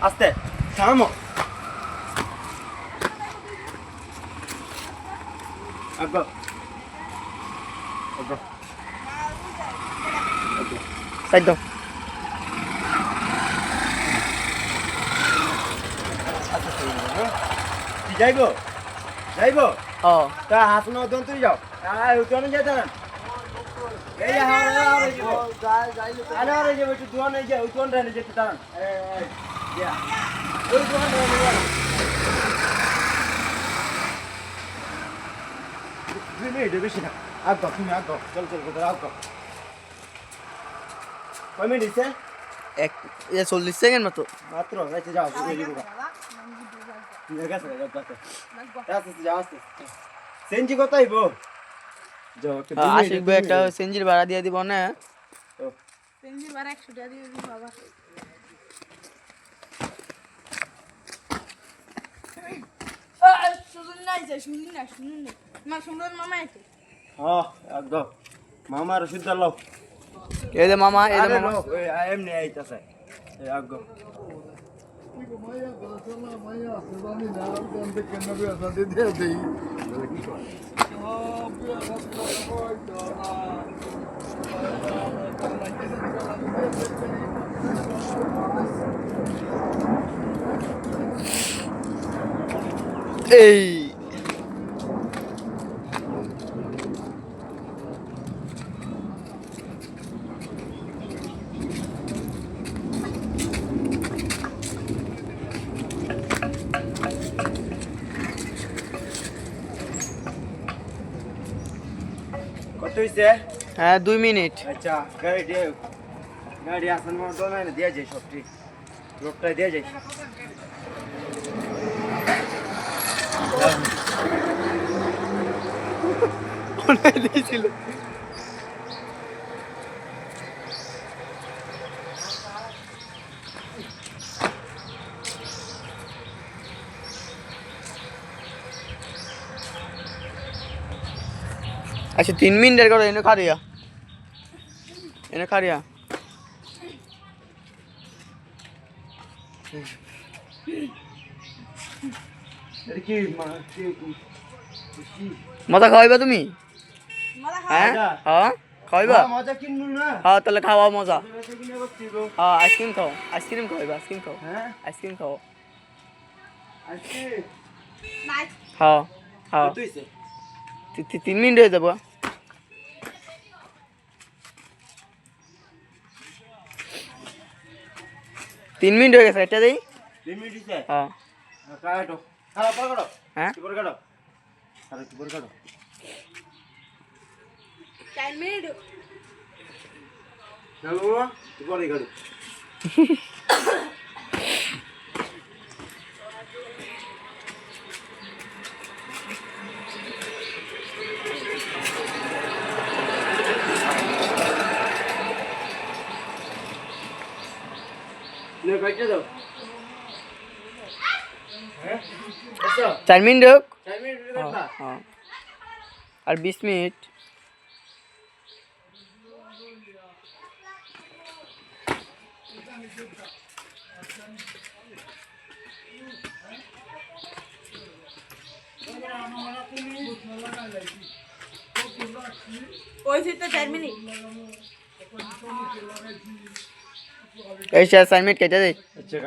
আস্তে থামো আগো আগো সাইড দাও যাইবো যাইবো ও তা হাত নো দন তুই যাও উঠোন যেতে না এই হাওড়া যাবো যাইলে আরে আরে যাবো একটু দোয়া নেই যা উঠোন রে যেতে দাঁড়ান এই যা ওই দোয়ান রে যা মিনিট বেশি না আগো তুমি আগো চল চল করে আগো কয় মিনিট দিছে 40 সেকেন্ড মাত্র যাইতে যাও ঘুরে যাবো ঠিক আছে আস্তে যাও আস্তে সেঞ্জি কত আইবো আশিক ভাই একটা সেঞ্জির ভাড়া দিয়ে দিব না সেঞ্জির ভাড়া 100 টাকা দিয়ে দিব বাবা শুনুন না মা শুনুন মামা আইছে হ্যাঁ একদম মামার সুদ্ধ লও এই যে মামা এমনি আইতাছে এই একদম মাইয়া দশলা মাইয়া সুবানি নাম দন্তে কেনবে আসাতে দিয়ে দেই বলে কি কর এই কত হইছে হ্যাঁ 2 মিনিট আচ্ছা গাড়ি আসন মন তো না দিয়ে যাই সব ঠিক লোকটা দিয়ে যাই ওনে দিছিল अच्छा 3 मिनट करो इन्हें खा रिया मजा खाइबा तुमी हैं हां खाइबा मजा किन्नु ना हां तले खावा मजा हां आइसक्रीम खाओ हैं आइसक्रीम खाओ आइसक्रीम नाइस हां हां 3 मिनट হয়ে যাবে 3 মিনিট হয়ে গেছে এটা দেই 3 মিনিট হইছে হ্যাঁ কাটো খারাপ করো হ্যাঁ কি করে কাটো আরে কি করে কাটো 4 মিনিট চলো কি করে কাটো ले बैठ जाओ हैं अच्छा 4 मिनट करना हां और 20 मिनट ওই তো 4 মিনিট ऐसे असाइनमेंट कहते थे अच्छा